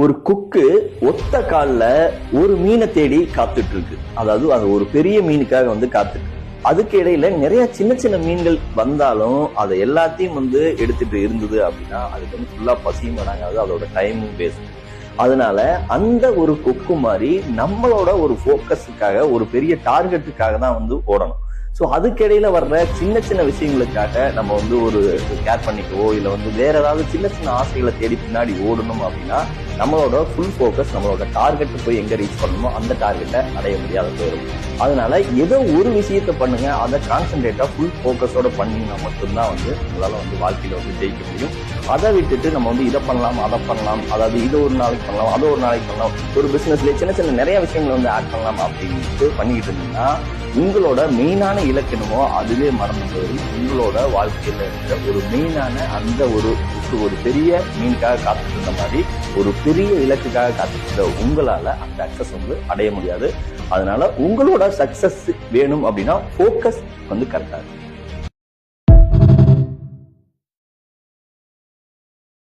ஒரு கொக்கு ஒத்த கால்ல ஒரு மீனை தேடி காத்துட்டு இருக்கு. அதாவது அது ஒரு பெரிய மீனுக்காக வந்து காத்துட்டு. அதுக்கு இடையில நிறைய சின்ன சின்ன மீன்கள் வந்தாலும் அதை எல்லாத்தையும் வந்து எடுத்துட்டு இருந்தது அப்படின்னா அதுக்கு வந்து ஃபுல்லா பசியும் வராங்காது, அதோட டைமும் வேஸ்ட். அதனால அந்த ஒரு கொக்கு மாதிரி நம்மளோட ஒரு போக்கஸுக்காக ஒரு பெரிய டார்கெட்டுக்காக தான் வந்து ஓடணும். ஸோ அதுக்கிடையில வர்ற சின்ன சின்ன விஷயங்களுக்காக நம்ம வந்து ஒரு கேர் பண்ணிக்கவோ இல்லை வந்து வேற ஏதாவது சின்ன சின்ன ஆசைகளை தேடி பின்னாடி ஓடணும் அப்படின்னா நம்மளோட ஃபுல் ஃபோக்கஸ் நம்மளோட டார்கெட்டை போய் எங்க ரீச் பண்ணணுமோ அந்த டார்கெட்டை அடைய முடியாத போயிடும். அதனால ஏதோ ஒரு விஷயத்த பண்ணுங்க, அதை கான்சென்ட்ரேட்டா ஃபுல் ஃபோக்கஸோட பண்ணீங்கன்னா மட்டும்தான் வந்து உங்களால வந்து வாழ்க்கையில வந்து ஜெயிக்க முடியும். அதை விட்டுட்டு நம்ம வந்து இதை பண்ணலாம் அதை பண்ணலாம், அதாவது இதை ஒரு நாளைக்கு பண்ணலாம் அதை ஒரு நாளைக்கு பண்ணலாம், ஒரு பிசினஸ்ல சின்ன சின்ன நிறைய விஷயங்களை வந்து ஆட் பண்ணலாம் அப்படின்ட்டு பண்ணிக்கிட்டு இருந்தீங்கன்னா உங்களோட மெயினான இலக்கணமோ அதுவே மறந்து போயிடும். உங்களோட வாழ்க்கையில இருக்கிற ஒரு மெயினான அந்த ஒரு பெரிய மீனுக்காக காத்துட்டு இருந்த மாதிரி ஒரு பெரிய இலக்குக்காக காத்துட்டு இருந்த உங்களால அந்த சக்சஸ் வந்து அடைய முடியாது. அதனால உங்களோட சக்சஸ் வேணும் அப்படின்னா போக்கஸ் வந்து கரெக்டா இருக்கு.